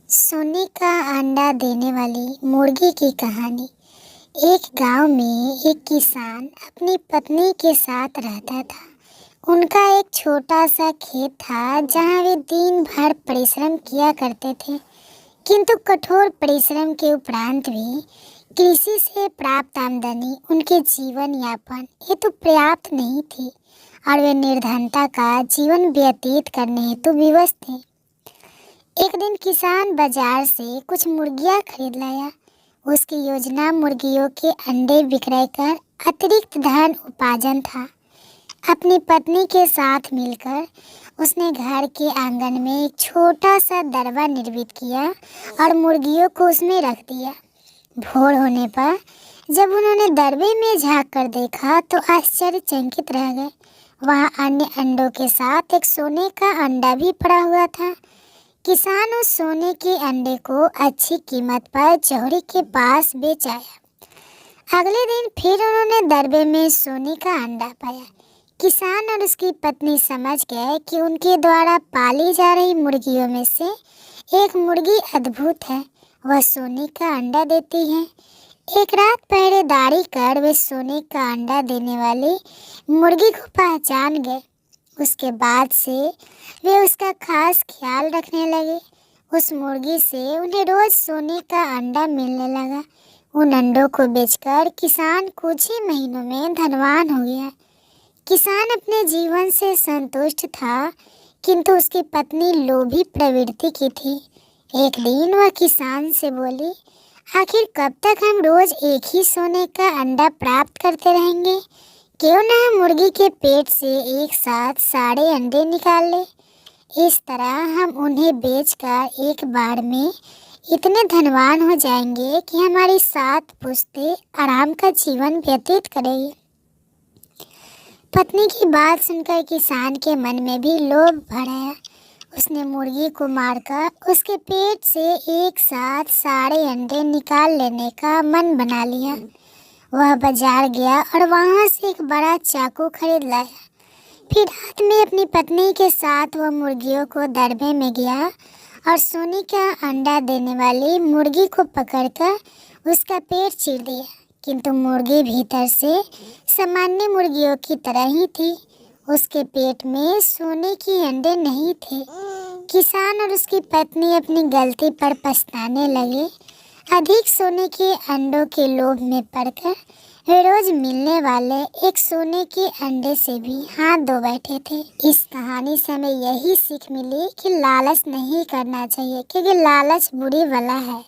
सोने का अंडा देने वाली मुर्गी की कहानी। एक गांव में एक किसान अपनी पत्नी के साथ रहता था। उनका एक छोटा सा खेत था जहां वे दिन भर परिश्रम किया करते थे। किंतु कठोर परिश्रम के उपरांत भी कृषि से प्राप्त आमदनी उनके जीवन यापन हेतु पर्याप्त नहीं थी और वे निर्धनता का जीवन व्यतीत करने हेतु विवश थे। एक दिन किसान बाजार से कुछ मुर्गियां खरीद लाया। उसकी योजना मुर्गियों के अंडे विक्रय कर अतिरिक्त धन उपार्जन था। अपनी पत्नी के साथ मिलकर उसने घर के आंगन में एक छोटा सा दरबा निर्मित किया और मुर्गियों को उसमें रख दिया। भोर होने पर जब उन्होंने दरबे में झांक कर देखा तो आश्चर्यचकित रह गए। वहाँ अन्य अंडों के साथ एक सोने का अंडा भी पड़ा हुआ था। किसान उस सोने के अंडे को अच्छी कीमत पर जौहरी के पास बेच आया। अगले दिन फिर उन्होंने दरबे में सोने का अंडा पाया। किसान और उसकी पत्नी समझ गए कि उनके द्वारा पाली जा रही मुर्गियों में से एक मुर्गी अद्भुत है, वह सोने का अंडा देती है। एक रात पहरेदारी कर वे सोने का अंडा देने वाली मुर्गी को पहचान गए। उसके बाद से वे उसका खास ख्याल रखने लगे। उस मुर्गी से उन्हें रोज सोने का अंडा मिलने लगा। उन अंडों को बेचकर किसान कुछ ही महीनों में धनवान हो गया। किसान अपने जीवन से संतुष्ट था, किंतु उसकी पत्नी लोभी प्रवृत्ति की थी। एक दिन वह किसान से बोली, आखिर कब तक हम रोज एक ही सोने का अंडा प्राप्त करते रहेंगे? क्यों ना हम मुर्गी के पेट से एक साथ सारे अंडे निकाल लें। इस तरह हम उन्हें बेचकर एक बार में इतने धनवान हो जाएंगे कि हमारी 7 पुश्तें आराम का जीवन व्यतीत करेंगी। पत्नी की बात सुनकर किसान के मन में भी लोभ भर आया। उसने मुर्गी को मारकर उसके पेट से एक साथ सारे अंडे निकाल लेने का मन बना लिया। वह बाजार गया और वहां से एक बड़ा चाकू खरीद लाया। फिर रात में अपनी पत्नी के साथ वह मुर्गियों को दरबे में गया और सोने का अंडा देने वाली मुर्गी को पकड़कर उसका पेट चीर दिया। किंतु मुर्गी भीतर से सामान्य मुर्गियों की तरह ही थी। उसके पेट में सोने के अंडे नहीं थे। किसान और उसकी पत्नी अपनी गलती पर पछताने लगे। अधिक सोने के अंडों के लोभ में पड़कर वे रोज मिलने वाले एक सोने के अंडे से भी हाथ धो बैठे थे। इस कहानी से हमें यही सीख मिली कि लालच नहीं करना चाहिए, क्योंकि लालच बुरी बला है।